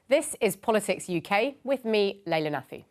This is Politics UK with me, Leila Nathoo.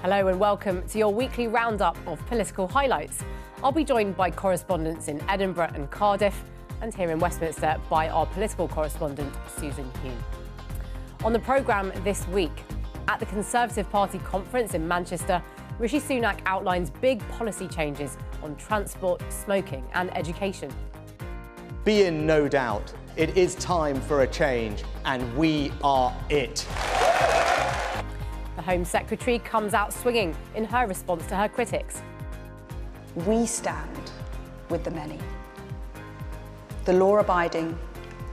Hello and welcome to your weekly roundup of political highlights. I'll be joined by correspondents in Edinburgh and Cardiff, and here in Westminster by our political correspondent, Susan Hume. On the programme this week, at the Conservative Party conference in Manchester, Rishi Sunak outlines big policy changes on transport, smoking and education. Be in no doubt, it is time for a change, and we are it. The Home Secretary comes out swinging in her response to her critics. We stand with the many. The law-abiding,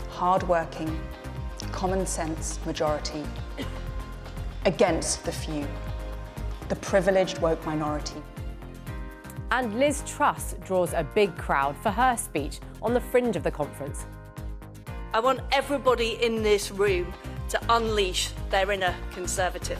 hard-working, common-sense majority against the few, the privileged woke minority. And Liz Truss draws a big crowd for her speech on the fringe of the conference. I want everybody in this room to unleash their inner Conservative.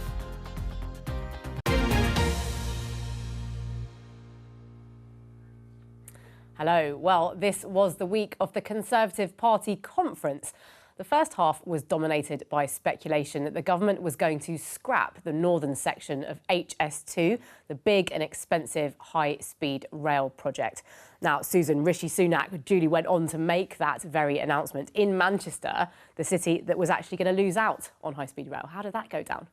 Hello. Well, this was the week of the Conservative Party conference. The first half was dominated by speculation that the government was going to scrap the northern section of HS2, the big and expensive high-speed rail project. Now, Susan, Rishi Sunak duly went on to make that very announcement in Manchester, the city that was actually going to lose out on high-speed rail. How did that go down?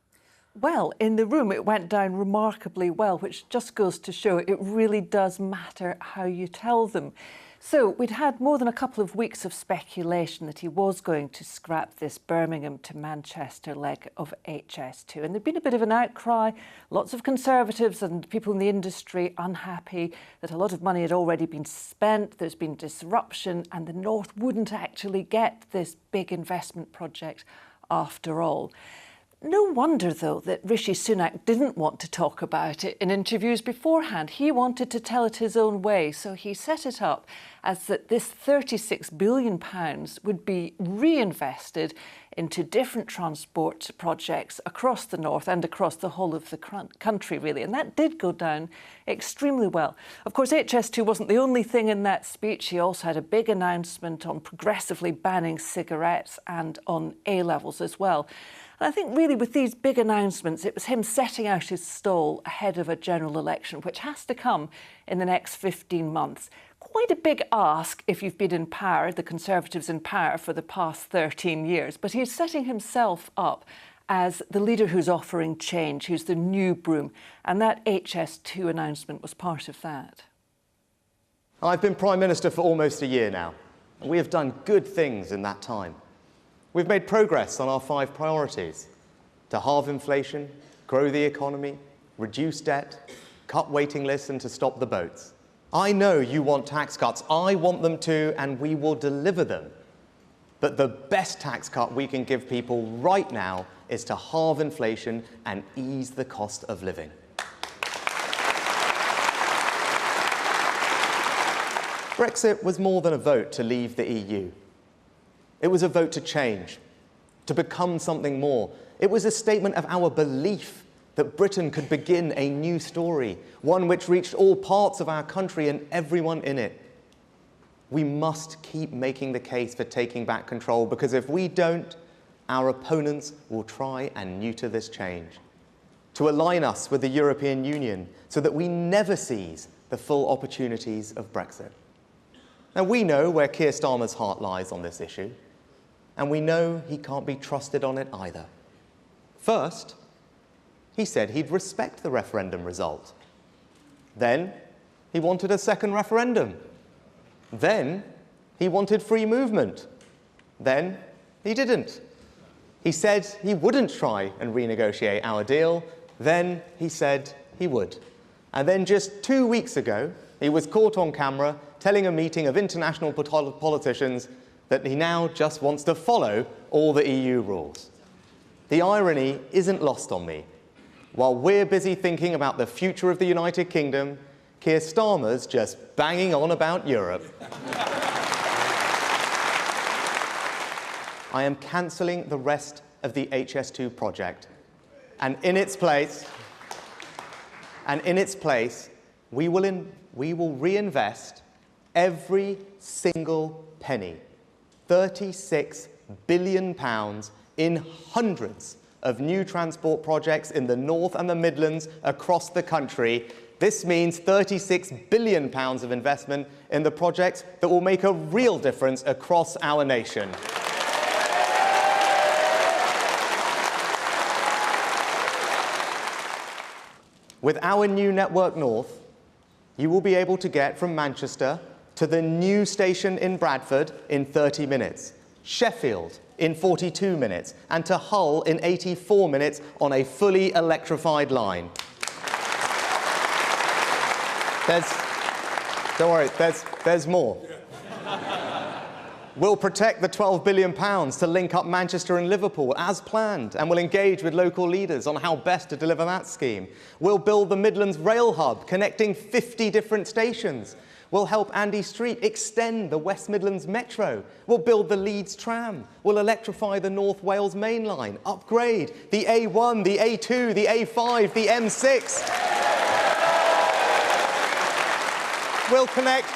Well, in the room, it went down remarkably well, which just goes to show it really does matter how you tell them. So we'd had more than a couple of weeks of speculation that he was going to scrap this Birmingham to Manchester leg of HS2. And there'd been a bit of an outcry, lots of Conservatives and people in the industry unhappy that a lot of money had already been spent, there's been disruption, and the North wouldn't actually get this big investment project after all. No wonder, though, that Rishi Sunak didn't want to talk about it in interviews beforehand. He wanted to tell it his own way, so he set it up as that this £36 billion would be reinvested into different transport projects across the north and across the whole of the country, really. And that did go down extremely well. Of course, HS2 wasn't the only thing in that speech. He also had a big announcement on progressively banning cigarettes and on A-levels as well. And I think really with these big announcements, it was him setting out his stall ahead of a general election, which has to come in the next 15 months. Quite a big ask if you've been in power, the Conservatives in power for the past 13 years. But he's setting himself up as the leader who's offering change, who's the new broom. And that HS2 announcement was part of that. I've been Prime Minister for almost a year now, and we have done good things in that time. We've made progress on our 5 priorities: to halve inflation, grow the economy, reduce debt, cut waiting lists and to stop the boats. I know you want tax cuts, I want them too, and we will deliver them. But the best tax cut we can give people right now is to halve inflation and ease the cost of living. Brexit was more than a vote to leave the EU. It was a vote to change, to become something more. It was a statement of our belief that Britain could begin a new story, one which reached all parts of our country and everyone in it. We must keep making the case for taking back control, because if we don't, our opponents will try and neuter this change. To align us with the European Union so that we never seize the full opportunities of Brexit. Now, we know where Keir Starmer's heart lies on this issue. And we know he can't be trusted on it either. First, he said he'd respect the referendum result. Then, he wanted a second referendum. Then, he wanted free movement. Then, he didn't. He said he wouldn't try and renegotiate our deal. Then, he said he would. And then just 2 weeks ago, he was caught on camera telling a meeting of international politicians that he now just wants to follow all the EU rules. The irony isn't lost on me. While we're busy thinking about the future of the United Kingdom, Keir Starmer's just banging on about Europe. I am cancelling the rest of the HS2 project. And in its place, we will reinvest every single penny, £36 billion, in hundreds of new transport projects in the North and the Midlands across the country. This means £36 billion of investment in the projects that will make a real difference across our nation. With our new Network North, you will be able to get from Manchester to the new station in Bradford in 30 minutes, Sheffield in 42 minutes, and to Hull in 84 minutes on a fully electrified line. Don't worry, there's more. We'll protect the £12 billion to link up Manchester and Liverpool as planned, and we'll engage with local leaders on how best to deliver that scheme. We'll build the Midlands Rail Hub, connecting 50 different stations. We'll help Andy Street extend the West Midlands Metro. We'll build the Leeds Tram. We'll electrify the North Wales Main Line, upgrade the A1, the A2, the A5, the M6. We'll connect...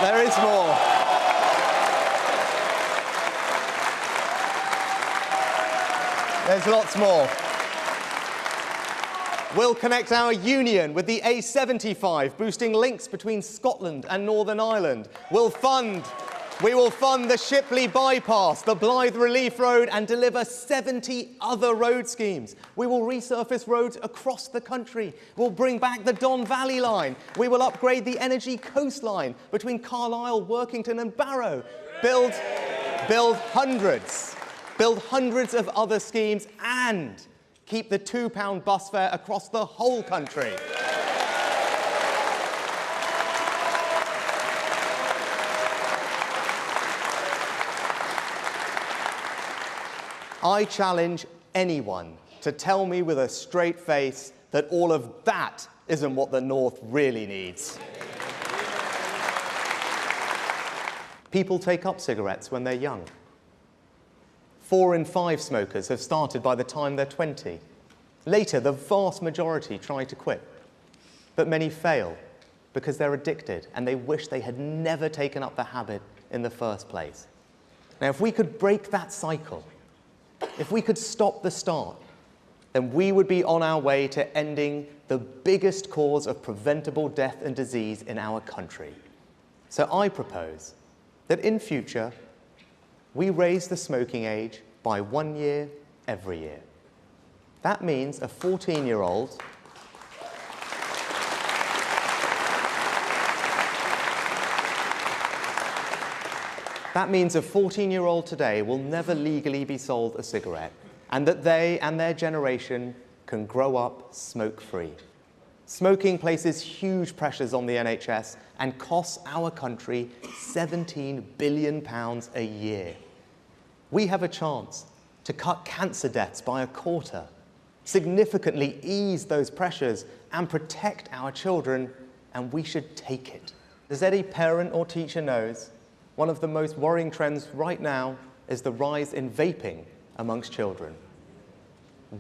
There is more. There's lots more. We'll connect our union with the A75, boosting links between Scotland and Northern Ireland. We will fund the Shipley Bypass, the Blythe Relief Road, and deliver 70 other road schemes. We will resurface roads across the country. We'll bring back the Don Valley Line. We will upgrade the Energy Coastline between Carlisle, Workington and Barrow. Build hundreds of other schemes and keep the £2 bus fare across the whole country. I challenge anyone to tell me with a straight face that all of that isn't what the North really needs. People take up cigarettes when they're young. 4 in 5 smokers have started by the time they're 20. Later, the vast majority try to quit. But many fail because they're addicted and they wish they had never taken up the habit in the first place. Now, if we could break that cycle, if we could stop the start, then we would be on our way to ending the biggest cause of preventable death and disease in our country. So I propose that in future, we raise the smoking age by 1 year every year. That means a 14-year-old today will never legally be sold a cigarette, and that they and their generation can grow up smoke-free. Smoking places huge pressures on the NHS and costs our country £17 billion a year. We have a chance to cut cancer deaths by a quarter, significantly ease those pressures and protect our children, and we should take it. As any parent or teacher knows, one of the most worrying trends right now is the rise in vaping amongst children.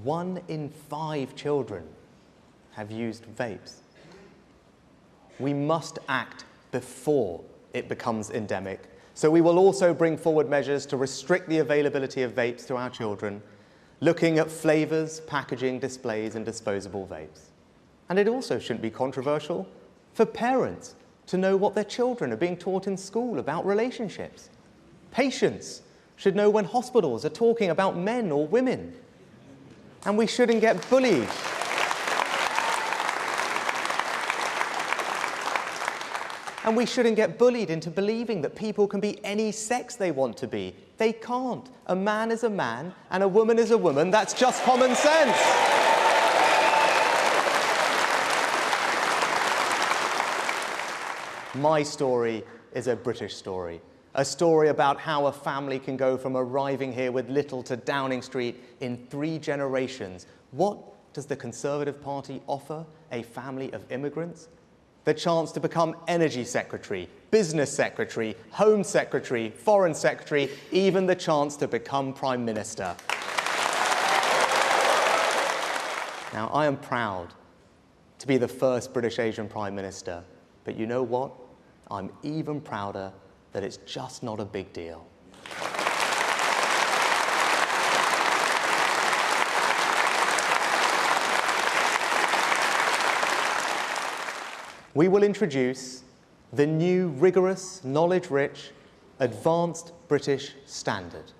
1 in 5 children have used vapes. We must act before it becomes endemic. So we will also bring forward measures to restrict the availability of vapes to our children, looking at flavours, packaging, displays and disposable vapes. And it also shouldn't be controversial for parents to know what their children are being taught in school about relationships. Patients should know when hospitals are talking about men or women. And we shouldn't get bullied. And we shouldn't get bullied into believing that people can be any sex they want to be. They can't. A man is a man and a woman is a woman. That's just common sense. My story is a British story. A story about how a family can go from arriving here with little to Downing Street in 3 generations. What does the Conservative Party offer a family of immigrants? The chance to become Energy Secretary, Business Secretary, Home Secretary, Foreign Secretary, even the chance to become Prime Minister. Now, I am proud to be the first British Asian Prime Minister, but you know what? I'm even prouder that it's just not a big deal. We will introduce the new rigorous, knowledge-rich, advanced British standard,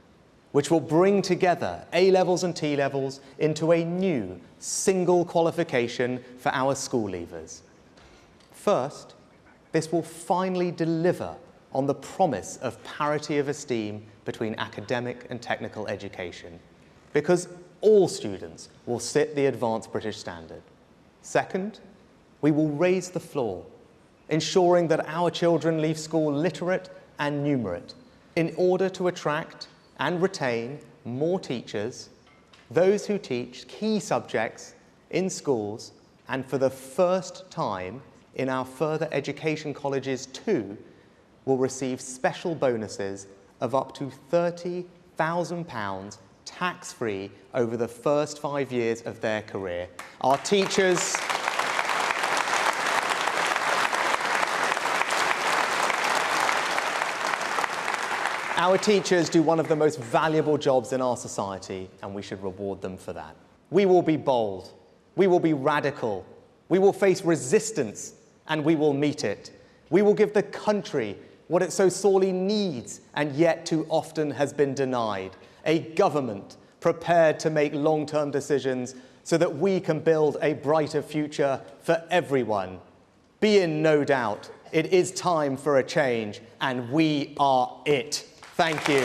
which will bring together A-levels and T-levels into a new single qualification for our school leavers. First, this will finally deliver on the promise of parity of esteem between academic and technical education, because all students will sit the advanced British standard. Second, we will raise the floor, ensuring that our children leave school literate and numerate in order to attract and retain more teachers, those who teach key subjects in schools, and for the first time in our further education colleges too, will receive special bonuses of up to £30,000 tax-free over the first 5 years of their career. Our teachers do one of the most valuable jobs in our society, and we should reward them for that. We will be bold, we will be radical, we will face resistance, and we will meet it. We will give the country what it so sorely needs and yet too often has been denied: a government prepared to make long-term decisions so that we can build a brighter future for everyone. Be in no doubt, it is time for a change, and we are it. Thank you.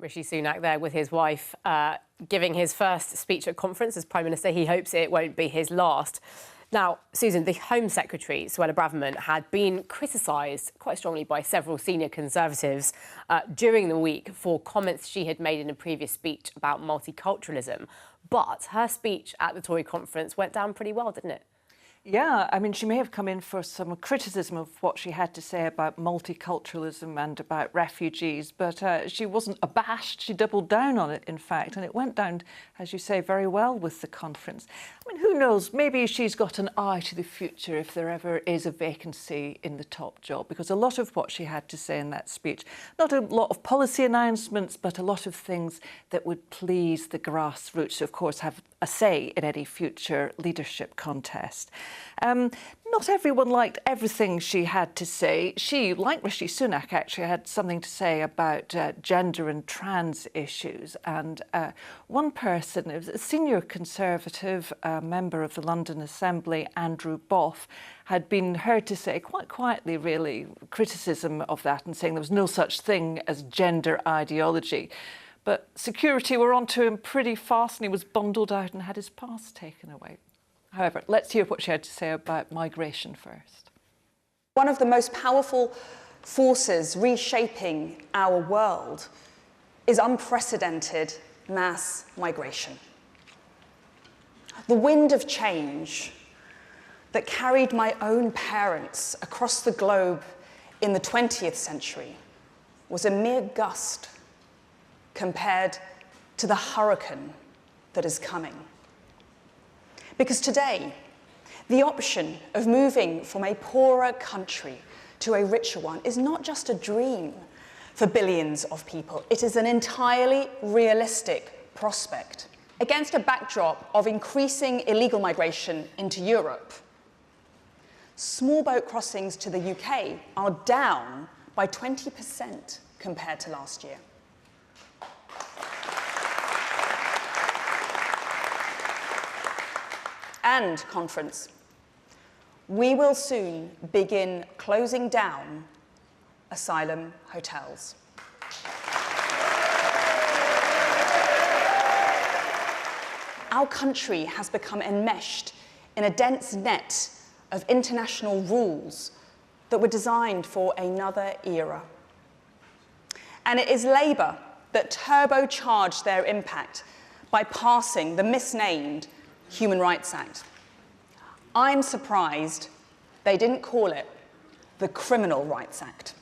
Rishi Sunak there with his wife giving his first speech at conference as Prime Minister. He hopes it won't be his last. Now, Susan, the Home Secretary, Suella Braverman, had been criticised quite strongly by several senior Conservatives during the week for comments she had made in a previous speech about multiculturalism. But her speech at the Tory conference went down pretty well, didn't it? Yeah, I mean, she may have come in for some criticism of what she had to say about multiculturalism and about refugees, but she wasn't abashed. She doubled down on it, in fact, and it went down, as you say, very well with the conference. I mean, who knows? Maybe she's got an eye to the future if there ever is a vacancy in the top job, because a lot of what she had to say in that speech, not a lot of policy announcements, but a lot of things that would please the grassroots, of course, have a say in any future leadership contest. Not everyone liked everything she had to say. She, like Rishi Sunak, actually had something to say about gender and trans issues. And one person, a senior Conservative member of the London Assembly, Andrew Boff, had been heard to say, quite quietly really, criticism of that and saying there was no such thing as gender ideology. But security were onto him pretty fast and he was bundled out and had his pass taken away. However, let's hear what she had to say about migration first. One of the most powerful forces reshaping our world is unprecedented mass migration. The wind of change that carried my own parents across the globe in the 20th century was a mere gust compared to the hurricane that is coming. Because today, the option of moving from a poorer country to a richer one is not just a dream for billions of people. It is an entirely realistic prospect. Against a backdrop of increasing illegal migration into Europe, small boat crossings to the UK are down by 20% compared to last year. And, conference, we will soon begin closing down asylum hotels. Our country has become enmeshed in a dense net of international rules that were designed for another era. And it is Labour that turbocharged their impact by passing the misnamed Human Rights Act. I'm surprised they didn't call it the Criminal Rights Act.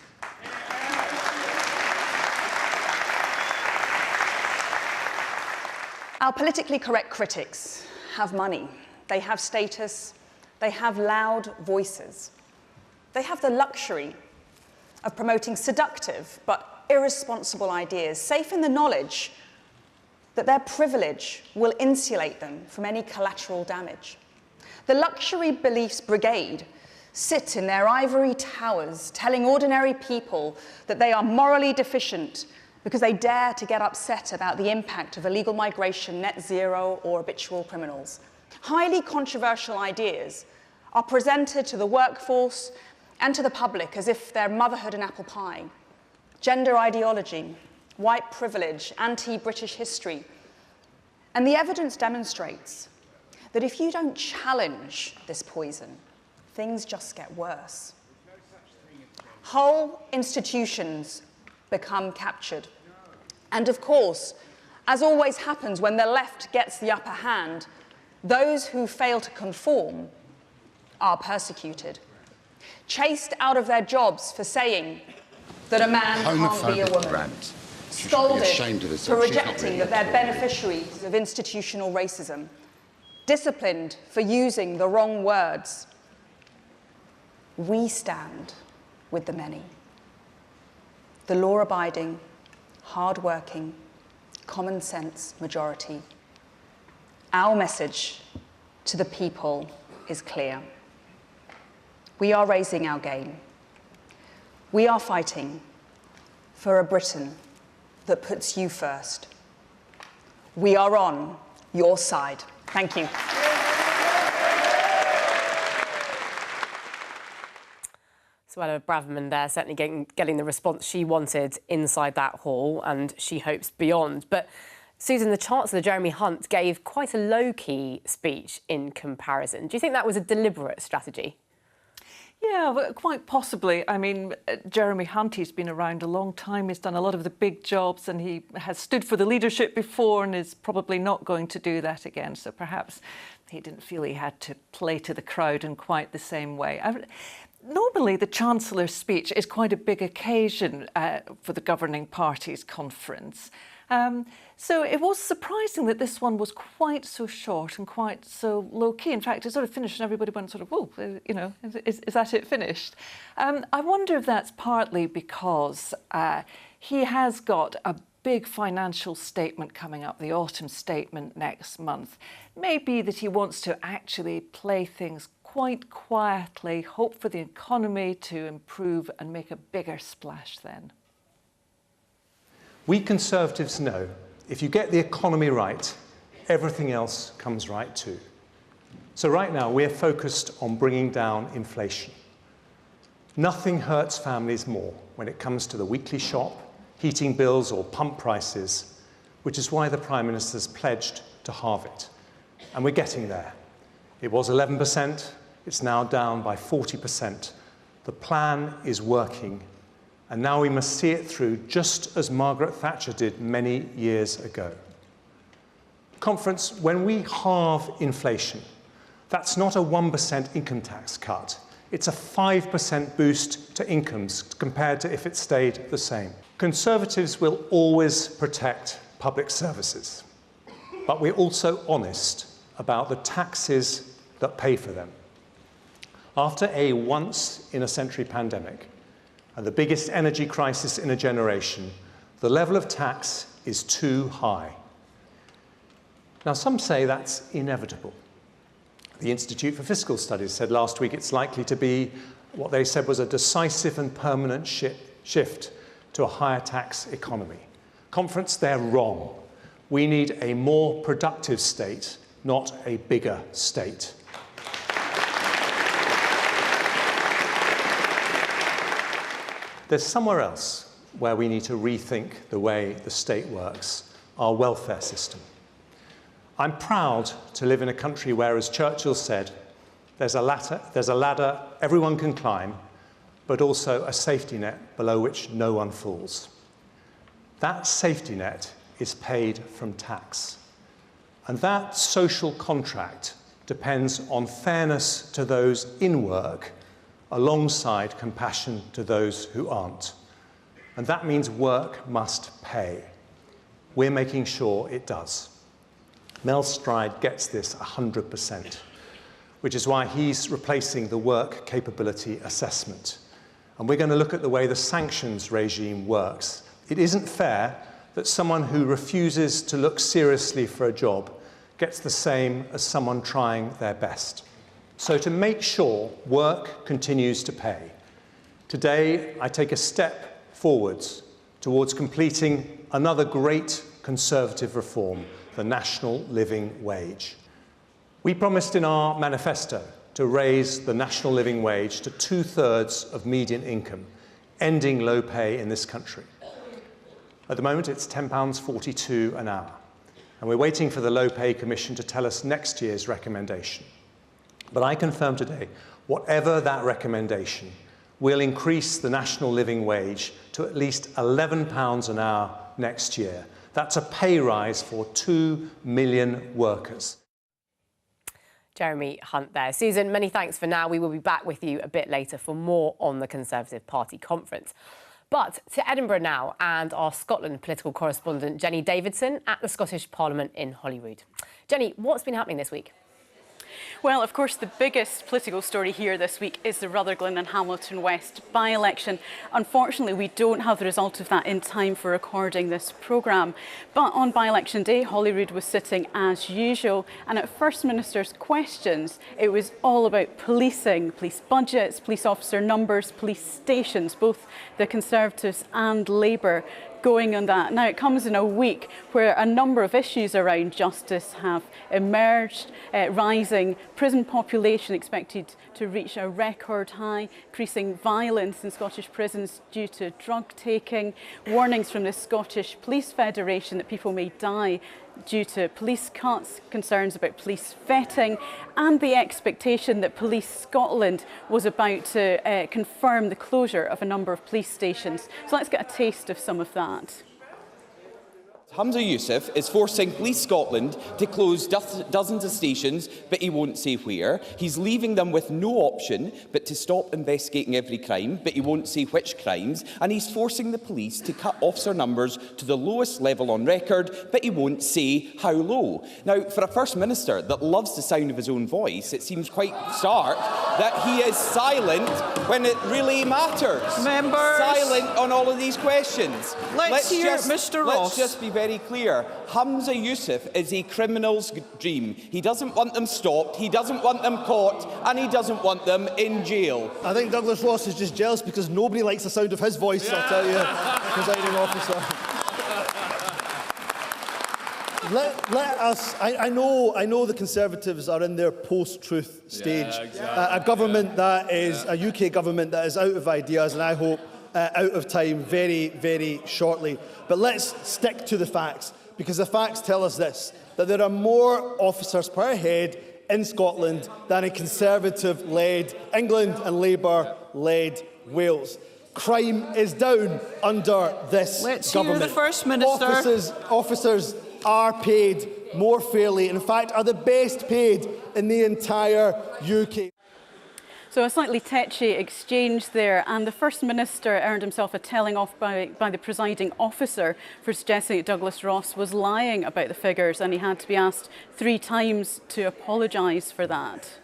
Our politically correct critics have money, they have status, they have loud voices. They have the luxury of promoting seductive but irresponsible ideas, safe in the knowledge that their privilege will insulate them from any collateral damage. The luxury beliefs brigade sit in their ivory towers, telling ordinary people that they are morally deficient because they dare to get upset about the impact of illegal migration, net zero, or habitual criminals. Highly controversial ideas are presented to the workforce and to the public as if they're motherhood and apple pie. Gender ideology, white privilege, anti-British history. And the evidence demonstrates that if you don't challenge this poison, things just get worse. Whole institutions become captured. And of course, as always happens when the left gets the upper hand, those who fail to conform are persecuted, chased out of their jobs for saying that a man can't be a woman, scolded for rejecting that they're beneficiaries of institutional racism, disciplined for using the wrong words. We stand with the many, the law-abiding, hard-working, common-sense majority. Our message to the people is clear. We are raising our game. We are fighting for a Britain that puts you first. We are on your side. Thank you. Suella Braverman there, certainly getting the response she wanted inside that hall, and she hopes beyond. But Susan, the Chancellor, Jeremy Hunt, gave quite a low-key speech in comparison. Do you think that was a deliberate strategy? Yeah, well, quite possibly. I mean, Jeremy Hunt, he's been around a long time. He's done a lot of the big jobs and he has stood for the leadership before and is probably not going to do that again. So perhaps he didn't feel he had to play to the crowd in quite the same way. Normally, the Chancellor's speech is quite a big occasion for the governing party's conference. So it was surprising that this one was quite so short and quite so low-key. In fact, it sort of finished and everybody went sort of, whoa, you know, is that it finished? I wonder if that's partly because he has got a big financial statement coming up, the autumn statement next month. Maybe that he wants to actually play things quite quietly, hope for the economy to improve and make a bigger splash then. We Conservatives know if you get the economy right, everything else comes right too. So right now we're focused on bringing down inflation. Nothing hurts families more when it comes to the weekly shop, heating bills or pump prices, which is why the Prime Minister's pledged to halve it. And we're getting there. It was 11%, it's now down by 40%. The plan is working. And now we must see it through, just as Margaret Thatcher did many years ago. Conference, when we halve inflation, that's not a 1% income tax cut. It's a 5% boost to incomes compared to if it stayed the same. Conservatives will always protect public services, but we're also honest about the taxes that pay for them. After a once-in-a-century pandemic, and the biggest energy crisis in a generation, the level of tax is too high. Now, some say that's inevitable. The Institute for Fiscal Studies said last week it's likely to be what they said was a decisive and permanent shift to a higher tax economy. Conference, they're wrong. We need a more productive state, not a bigger state. There's somewhere else where we need to rethink the way the state works, our welfare system. I'm proud to live in a country where, as Churchill said, there's a ladder everyone can climb, but also a safety net below which no one falls. That safety net is paid from tax. And that social contract depends on fairness to those in work alongside compassion to those who aren't. And that means work must pay. We're making sure it does. Mel Stride gets this 100%, which is why he's replacing the work capability assessment. And we're going to look at the way the sanctions regime works. It isn't fair that someone who refuses to look seriously for a job gets the same as someone trying their best. So to make sure work continues to pay, today I take a step forwards towards completing another great Conservative reform, the national living wage. We promised in our manifesto to raise the national living wage to 2/3 of median income, ending low pay in this country. At the moment, it's £10.42 an hour, and we're waiting for the Low Pay Commission to tell us next year's recommendation. But I confirm today, whatever that recommendation, we'll increase the national living wage to at least £11 an hour next year. That's a pay rise for 2 million workers. Jeremy Hunt there. Susan, many thanks for now. We will be back with you a bit later for more on the Conservative Party conference. But to Edinburgh now, and our Scotland political correspondent Jenny Davidson at the Scottish Parliament in Holyrood. Jenny, what's been happening this week? Well, of course, the biggest political story here this week is the Rutherglen and Hamilton West by-election. Unfortunately, we don't have the result of that in time for recording this programme. But on by-election day, Holyrood was sitting as usual. And at First Minister's questions, it was all about policing, police budgets, police officer numbers, police stations, both the Conservatives and Labour going on that. Now, it comes in a week where a number of issues around justice have emerged, rising prison population expected to reach a record high, increasing violence in Scottish prisons due to drug taking, warnings from the Scottish Police Federation that people may die due to police cuts, concerns about police vetting, and the expectation that Police Scotland was about to confirm the closure of a number of police stations. So let's get a taste of some of that. Humza Yousaf is forcing Police Scotland to close dozens of stations, but he won't say where. He's leaving them with no option but to stop investigating every crime, but he won't say which crimes. And he's forcing the police to cut officer numbers to the lowest level on record, but he won't say how low. Now, for a First Minister that loves the sound of his own voice, it seems quite stark that he is silent when it really matters. Members, silent on all of these questions. Let's hear Mr. Ross. Let's just be very clear. Humza Yousaf is a criminal's dream. He doesn't want them stopped, he doesn't want them caught, and he doesn't want them in jail. I think Douglas Ross is just jealous because nobody likes the sound of his voice, I'll tell you, presiding officer. Let us. I know the Conservatives are in their post-truth stage. Yeah, exactly. A government that is a UK government that is out of ideas, and I hope out of time very, very shortly. But let's stick to the facts, because the facts tell us this, that there are more officers per head in Scotland than in Conservative-led England and Labour-led Wales. Crime is down under this government. Hear the First Minister. Officers are paid more fairly, in fact are the best paid in the entire UK. So a slightly tetchy exchange there, and the First Minister earned himself a telling off by the presiding officer for suggesting that Douglas Ross was lying about the figures, and he had to be asked 3 times to apologise for that.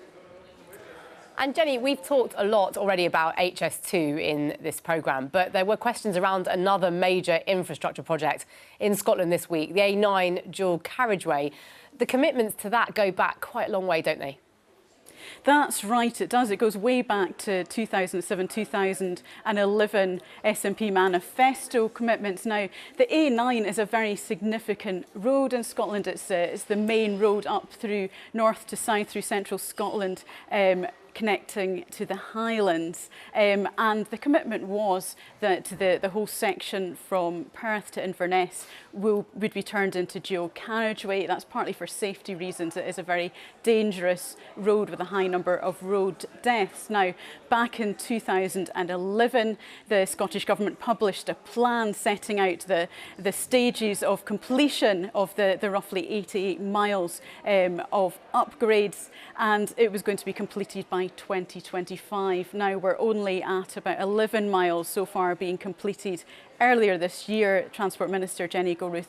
And Jenny, we've talked a lot already about HS2 in this programme, but there were questions around another major infrastructure project in Scotland this week, the A9 dual carriageway. The commitments to that go back quite a long way, don't they? That's right, it does. It goes way back to 2007-2011 SNP manifesto commitments. Now, the A9 is a very significant road in Scotland. It's the main road up through north to south through central Scotland, connecting to the Highlands. And the commitment was that the whole section from Perth to Inverness would be turned into dual carriageway. That's partly for safety reasons. It is a very dangerous road with a high number of road deaths. Now, back in 2011, the Scottish Government published a plan setting out the stages of completion of the roughly 88 miles of upgrades, and it was going to be completed by 2025. Now we're only at about 11 miles so far being completed. Earlier this year, Transport Minister Jenny Gilruth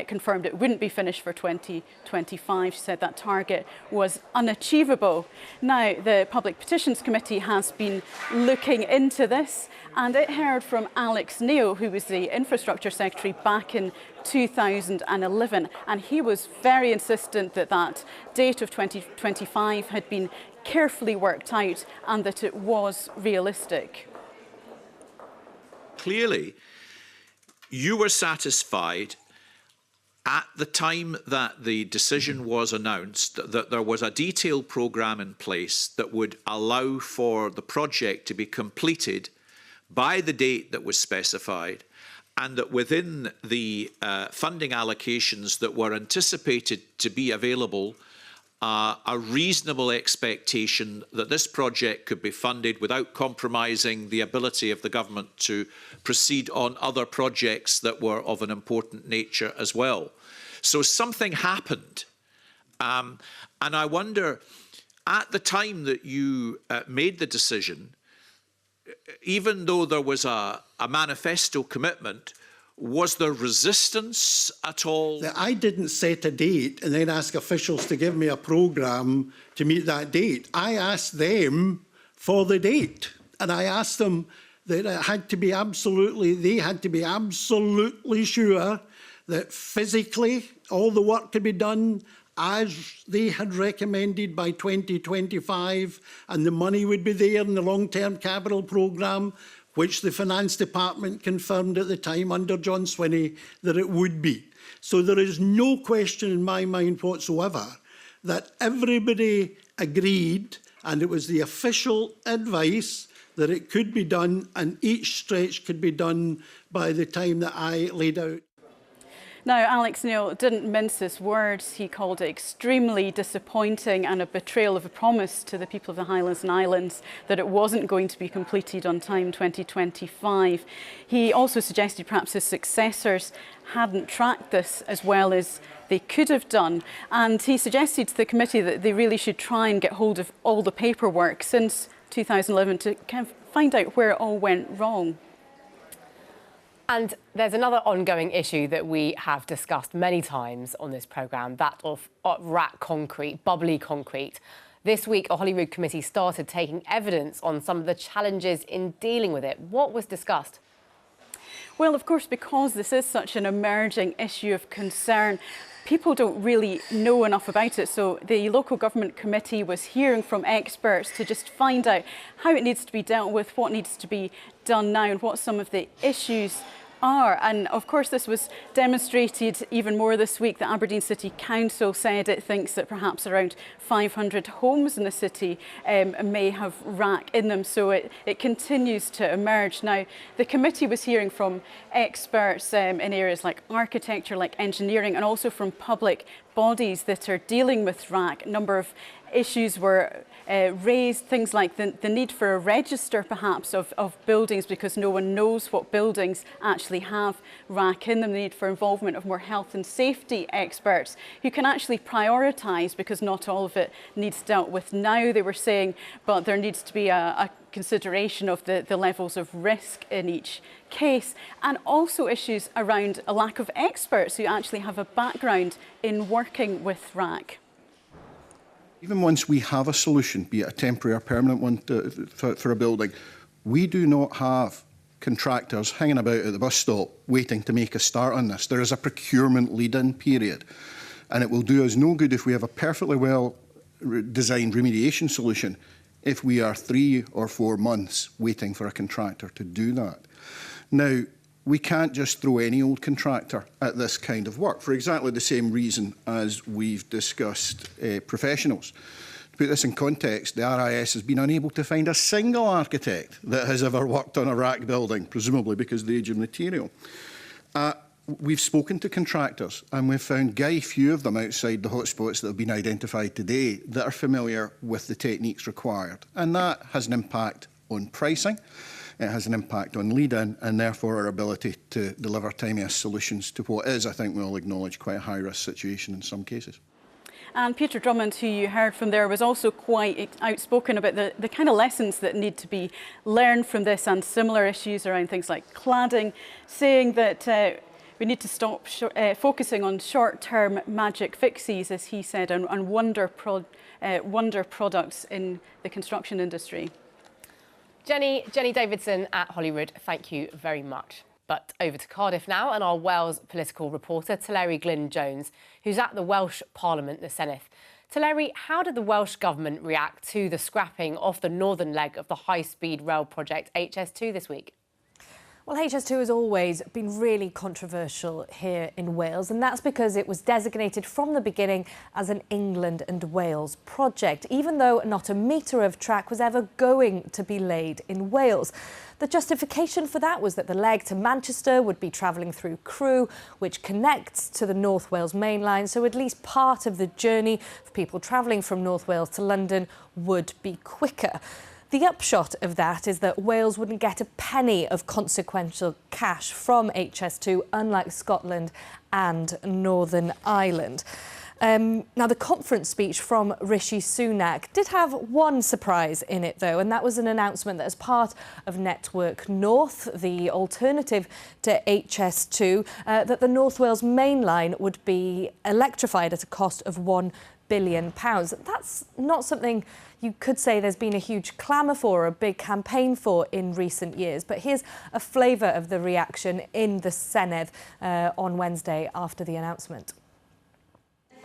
confirmed it wouldn't be finished for 2025. She said that target was unachievable. Now, the Public Petitions Committee has been looking into this, and it heard from Alex Neil, who was the Infrastructure Secretary back in 2011, and he was very insistent that that date of 2025 had been carefully worked out and that it was realistic. Clearly, you were satisfied at the time that the decision was announced that there was a detailed programme in place that would allow for the project to be completed by the date that was specified, and that within the funding allocations that were anticipated to be available, a reasonable expectation that this project could be funded without compromising the ability of the government to proceed on other projects that were of an important nature as well. So something happened. And I wonder, at the time that you made the decision, even though there was a manifesto commitment, was there resistance at all? I didn't set a date and then ask officials to give me a programme to meet that date. I asked them for the date, and I asked them that it had to be absolutely, they had to be absolutely sure that physically all the work could be done as they had recommended by 2025, and the money would be there in the long-term capital programme, which the Finance Department confirmed at the time under John Swinney that it would be. So there is no question in my mind whatsoever that everybody agreed, and it was the official advice that it could be done, and each stretch could be done by the time that I laid out. Now, Alex Neil didn't mince his words. He called it extremely disappointing and a betrayal of a promise to the people of the Highlands and Islands that it wasn't going to be completed on time 2025. He also suggested perhaps his successors hadn't tracked this as well as they could have done. And he suggested to the committee that they really should try and get hold of all the paperwork since 2011 to kind of find out where it all went wrong. And there's another ongoing issue that we have discussed many times on this programme, that of RAAC concrete, bubbly concrete. This week, a Holyrood committee started taking evidence on some of the challenges in dealing with it. What was discussed? Well, of course, because this is such an emerging issue of concern, people don't really know enough about it. So the local government committee was hearing from experts to just find out how it needs to be dealt with, what needs to be done now, and what some of the issues are. And of course, this was demonstrated even more this week. The Aberdeen City Council said it thinks that perhaps around 500 homes in the city may have RAAC in them. So it continues to emerge. Now, the committee was hearing from experts in areas like architecture, like engineering, and also from public bodies that are dealing with RAAC. A number of issues were raised, things like the need for a register perhaps of buildings, because no one knows what buildings actually have RAAC in them, the need for involvement of more health and safety experts who can actually prioritise, because not all of it needs dealt with now, they were saying, but there needs to be a consideration of the levels of risk in each case, and also issues around a lack of experts who actually have a background in working with RAAC. Even once we have a solution, be it a temporary or permanent one for a building, we do not have contractors hanging about at the bus stop waiting to make a start on this. There is a procurement lead-in period, and it will do us no good if we have a perfectly well-designed remediation solution if we are 3 or 4 months waiting for a contractor to do that. Now, we can't just throw any old contractor at this kind of work for exactly the same reason as we've discussed professionals. To put this in context, the RIS has been unable to find a single architect that has ever worked on a RAAC building, presumably because of the age of material. We've spoken to contractors and we've found few of them outside the hotspots that have been identified today that are familiar with the techniques required. And that has an impact on pricing, it has an impact on lead-in and therefore our ability to deliver timeliest solutions to what is, I think we all acknowledge, quite a high-risk situation in some cases. And Peter Drummond, who you heard from there, was also quite outspoken about the kind of lessons that need to be learned from this and similar issues around things like cladding, saying that we need to stop focusing on short-term magic fixes, as he said, and wonder products in the construction industry. Jenny Davidson at Holyrood, thank you very much. But over to Cardiff now and our Wales political reporter, Teleri Glyn-Jones, who's at the Welsh Parliament, the Senedd. Teleri, how did the Welsh Government react to the scrapping of the northern leg of the high-speed rail project HS2 this week? Well, HS2 has always been really controversial here in Wales, and that's because it was designated from the beginning as an England and Wales project, even though not a metre of track was ever going to be laid in Wales. The justification for that was that the leg to Manchester would be travelling through Crewe, which connects to the North Wales main line, so at least part of the journey for people travelling from North Wales to London would be quicker. The upshot of that is that Wales wouldn't get a penny of consequential cash from HS2, unlike Scotland and Northern Ireland. Now, the conference speech from Rishi Sunak did have one surprise in it, though, and that was an announcement that as part of Network North, the alternative to HS2, that the North Wales main line would be electrified at a cost of £1 billion. That's not something you could say there's been a huge clamour for, a big campaign for in recent years. But here's a flavour of the reaction in the Senedd on Wednesday after the announcement.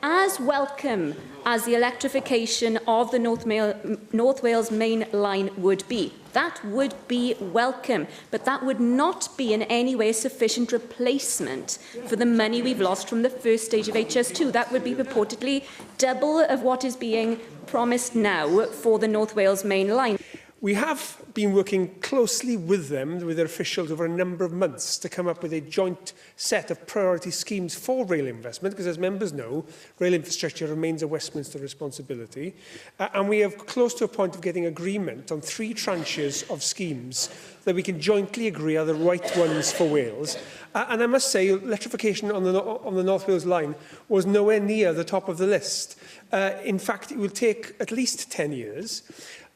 As welcome as the electrification of the North Wales main line would be, that would be welcome, but that would not be in any way a sufficient replacement for the money we've lost from the first stage of HS2. That would be purportedly double of what is being promised now for the North Wales main line. We have been working closely with them, with their officials, over a number of months to come up with a joint set of priority schemes for rail investment, because as members know, rail infrastructure remains a Westminster responsibility. And we are close to a point of getting agreement on 3 tranches of schemes that we can jointly agree are the right ones for Wales. And I must say, electrification on the North Wales line was nowhere near the top of the list. In fact, it will take at least 10 years.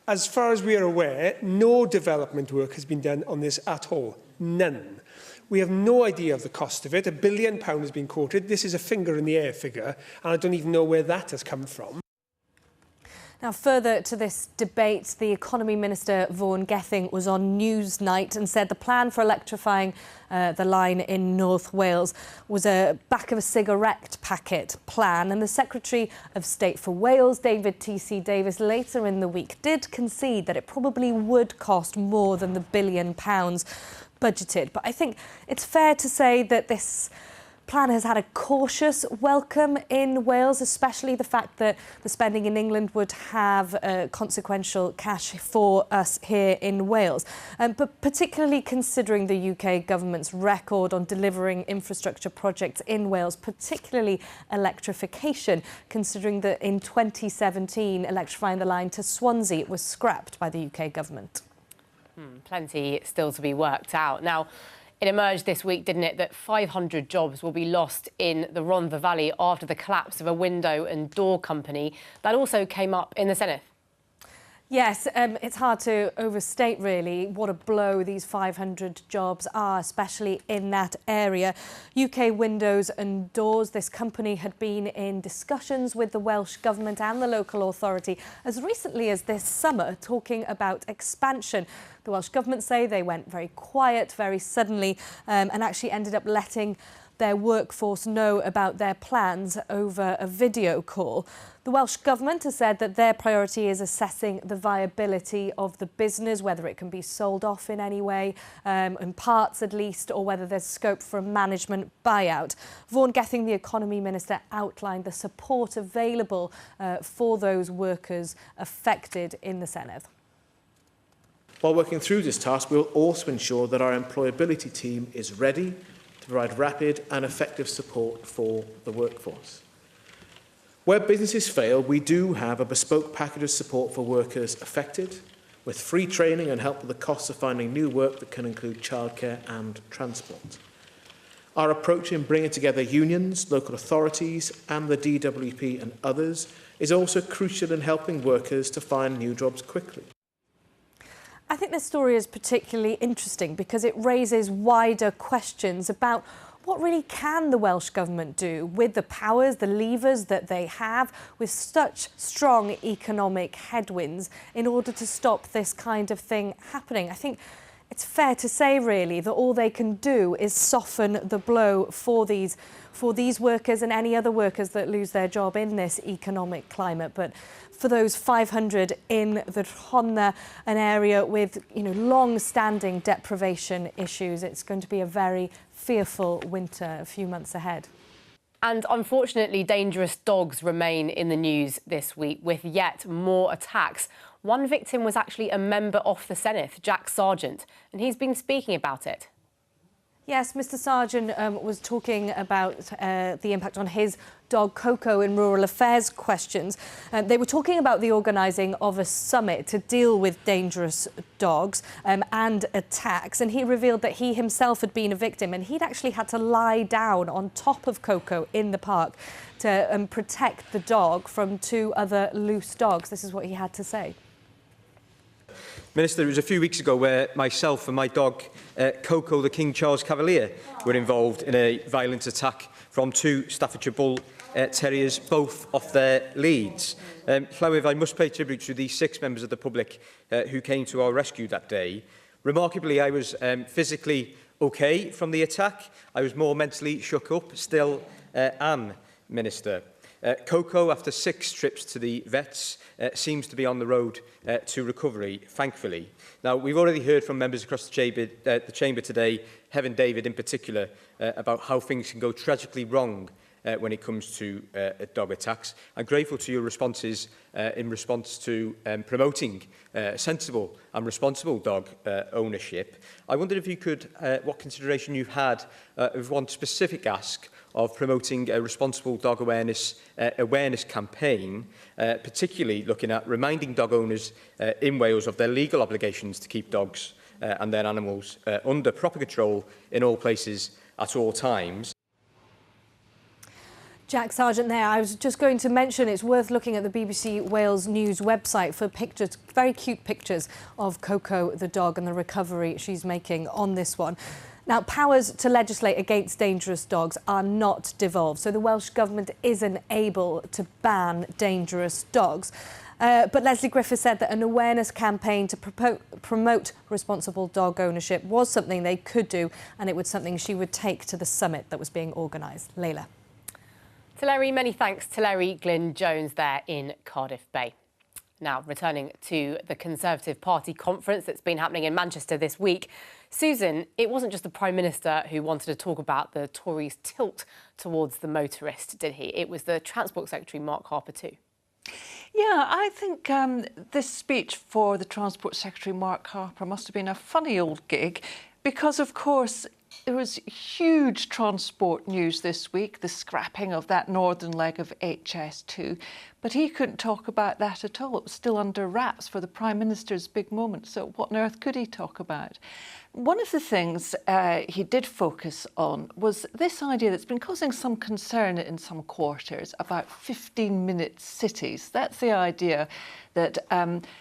As far as we are aware, no development work has been done on this at all. None. We have no idea of the cost of it. £1 billion has been quoted. This is a finger in the air figure, and I don't even know where that has come from. Now, further to this debate, the Economy Minister, Vaughan Gething, was on Newsnight and said the plan for electrifying the line in North Wales was a back-of-a-cigarette packet plan. And the Secretary of State for Wales, David T.C. Davis, later in the week did concede that it probably would cost more than the £1 billion budgeted. But I think it's fair to say that this plan has had a cautious welcome in Wales, especially the fact that the spending in England would have consequential cash for us here in Wales. But particularly considering the UK government's record on delivering infrastructure projects in Wales, particularly electrification, considering that in 2017, electrifying the line to Swansea was scrapped by the UK government. Plenty still to be worked out. Now, it emerged this week, didn't it, that 500 jobs will be lost in the Rhondda Valley after the collapse of a window and door company. That also came up in the Senedd. Yes, it's hard to overstate, really, what a blow these 500 jobs are, especially in that area. UK Windows and Doors, this company had been in discussions with the Welsh Government and the local authority as recently as this summer, talking about expansion. The Welsh Government say they went very quiet, very suddenly, and actually ended up letting their workforce know about their plans over a video call. The Welsh Government has said that their priority is assessing the viability of the business, whether it can be sold off in any way, in parts at least, or whether there's scope for a management buyout. Vaughan Gething, the Economy Minister, outlined the support available for those workers affected in the Senedd. While working through this task, we will also ensure that our employability team is ready to provide rapid and effective support for the workforce. Where businesses fail, we do have a bespoke package of support for workers affected, with free training and help with the costs of finding new work that can include childcare and transport. Our approach in bringing together unions, local authorities and the DWP and others is also crucial in helping workers to find new jobs quickly. I think this story is particularly interesting because it raises wider questions about what really can the Welsh Government do with the powers, the levers that they have, with such strong economic headwinds in order to stop this kind of thing happening. I think it's fair to say, really, that all they can do is soften the blow for these workers and any other workers that lose their job in this economic climate. But for those 500 in the Rhondda, an area with long-standing deprivation issues, it's going to be a very fearful winter a few months ahead. And unfortunately, dangerous dogs remain in the news this week with yet more attacks. One victim was actually a member of the Senedd, Jack Sargent, and he's been speaking about it. Yes, Mr Sargent was talking about the impact on his dog Coco in rural affairs questions. They were talking about the organising of a summit to deal with dangerous dogs and attacks, and he revealed that he himself had been a victim and he'd actually had to lie down on top of Coco in the park to protect the dog from two other loose dogs. This is what he had to say. Minister, it was a few weeks ago where myself and my dog, Coco, the King Charles Cavalier, were involved in a violent attack from two Staffordshire Bull Terriers, both off their leads. However, I must pay tribute to the 6 members of the public who came to our rescue that day. Remarkably, I was physically okay from the attack. I was more mentally shook up, still am, Minister. Coco, after 6 trips to the vets, seems to be on the road to recovery, thankfully. Now, we've already heard from members across the chamber today, Heaven David in particular, about how things can go tragically wrong when it comes to dog attacks. I'm grateful to your responses in response to promoting sensible and responsible dog ownership. I wondered if you could, what consideration you've had of one specific ask of promoting a responsible dog awareness campaign, particularly looking at reminding dog owners in Wales of their legal obligations to keep dogs and their animals under proper control in all places at all times. Jack Sargent there. I was just going to mention it's worth looking at the BBC Wales News website for pictures, very cute pictures of Coco the dog and the recovery she's making on this one. Now, powers to legislate against dangerous dogs are not devolved, so the Welsh Government isn't able to ban dangerous dogs. But Leslie Griffith said that an awareness campaign to promote responsible dog ownership was something they could do, and it was something she would take to the summit that was being organised. Leila. Teleri, many thanks. Teleri Glyn Jones there in Cardiff Bay. Now, returning to the Conservative Party conference that's been happening in Manchester this week. Susan, it wasn't just the Prime Minister who wanted to talk about the Tories' tilt towards the motorist, did he? It was the Transport Secretary, Mark Harper, too. Yeah, I think this speech for the Transport Secretary, Mark Harper, must have been a funny old gig because, of course, there was huge transport news this week, the scrapping of that northern leg of HS2, but he couldn't talk about that at all. It was still under wraps for the Prime Minister's big moment, so what on earth could he talk about? One of the things he did focus on was this idea that's been causing some concern in some quarters about 15-minute cities. That's the idea that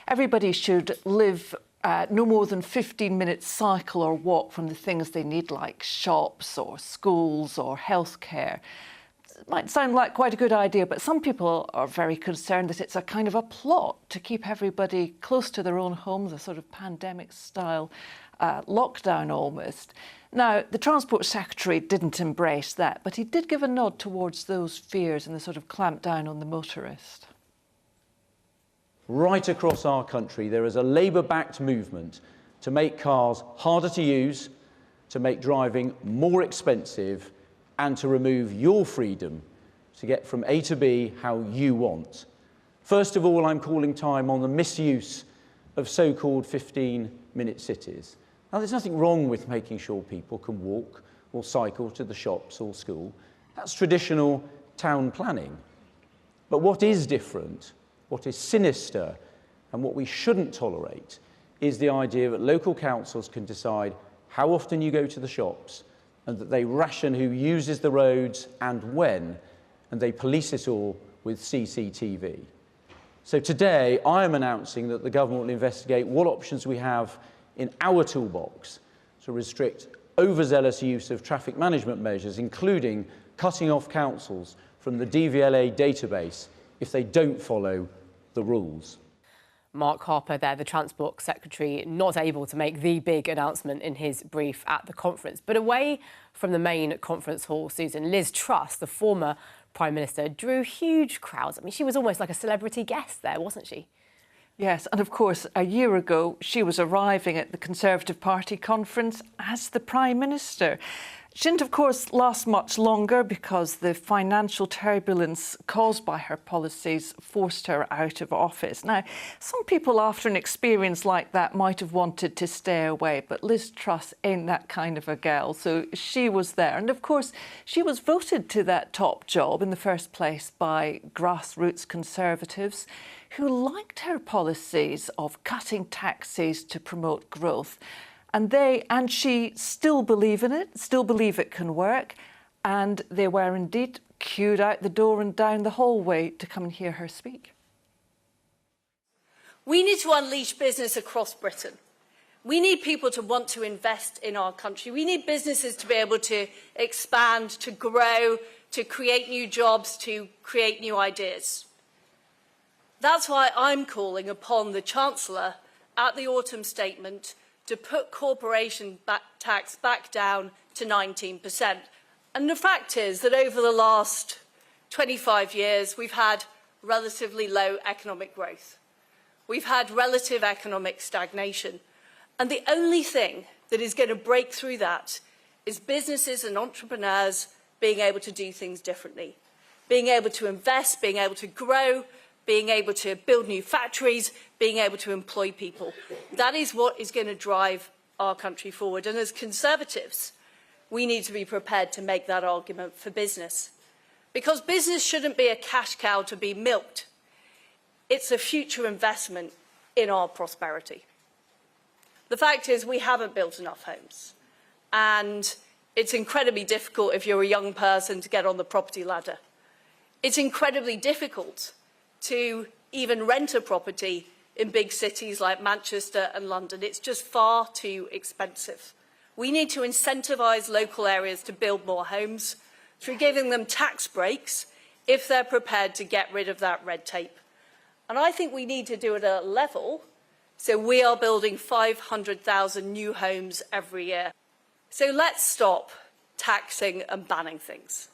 everybody should live no more than 15 minutes cycle or walk from the things they need, like shops or schools or healthcare. It might sound like quite a good idea, but some people are very concerned that it's a kind of a plot to keep everybody close to their own homes, a sort of pandemic-style lockdown almost. Now, the Transport Secretary didn't embrace that, but he did give a nod towards those fears and the sort of clamp down on the motorist. Right across our country, there is a Labour-backed movement to make cars harder to use, to make driving more expensive, and to remove your freedom to get from A to B how you want. First of all, I'm calling time on the misuse of so-called 15-minute cities. Now, there's nothing wrong with making sure people can walk or cycle to the shops or school. That's traditional town planning. But what is different, what is sinister, and what we shouldn't tolerate is the idea that local councils can decide how often you go to the shops and that they ration who uses the roads and when, and they police it all with CCTV. So today, I am announcing that the government will investigate what options we have in our toolbox to restrict overzealous use of traffic management measures, including cutting off councils from the DVLA database if they don't follow the rules. Mark Harper there, the Transport Secretary, not able to make the big announcement in his brief at the conference. But away from the main conference hall, Susan, Liz Truss, the former Prime Minister, drew huge crowds. I mean, she was almost like a celebrity guest there, wasn't she? Yes, and of course, a year ago, she was arriving at the Conservative Party conference as the Prime Minister. She didn't, of course, last much longer because the financial turbulence caused by her policies forced her out of office. Now, some people after an experience like that might have wanted to stay away, but Liz Truss ain't that kind of a girl, so she was there. And of course, she was voted to that top job in the first place by grassroots Conservatives who liked her policies of cutting taxes to promote growth. And she still believe in it, still believe it can work. And they were indeed queued out the door and down the hallway to come and hear her speak. We need to unleash business across Britain. We need people to want to invest in our country. We need businesses to be able to expand, to grow, to create new jobs, to create new ideas. That's why I'm calling upon the Chancellor at the autumn statement to put corporation tax back down to 19%. And the fact is that over the last 25 years, we've had relatively low economic growth. We've had relative economic stagnation. And the only thing that is going to break through that is businesses and entrepreneurs being able to do things differently, being able to invest, being able to grow, being able to build new factories, being able to employ people. That is what is going to drive our country forward. And as Conservatives, we need to be prepared to make that argument for business. Because business shouldn't be a cash cow to be milked. It's a future investment in our prosperity. The fact is we haven't built enough homes. And it's incredibly difficult if you're a young person to get on the property ladder. It's incredibly difficult to even rent a property in big cities like Manchester and London. It's just far too expensive. We need to incentivise local areas to build more homes through giving them tax breaks if they're prepared to get rid of that red tape. And I think we need to do it at a level so we are building 500,000 new homes every year. So let's stop taxing and banning things.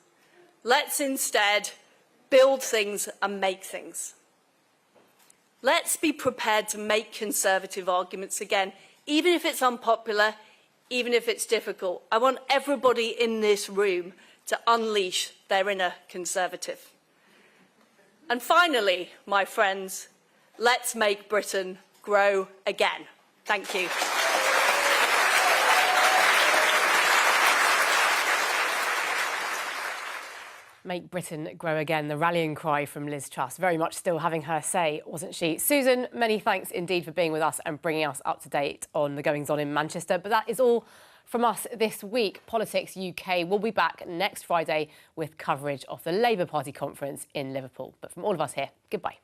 Let's instead build things and make things. Let's be prepared to make Conservative arguments again, even if it's unpopular, even if it's difficult. I want everybody in this room to unleash their inner Conservative. And finally, my friends, let's make Britain grow again. Thank you. Make Britain grow again, the rallying cry from Liz Truss. Very much still having her say, wasn't she? Susan, many thanks indeed for being with us and bringing us up to date on the goings-on in Manchester. But that is all from us this week. Politics UK will be back next Friday with coverage of the Labour Party conference in Liverpool. But from all of us here, goodbye.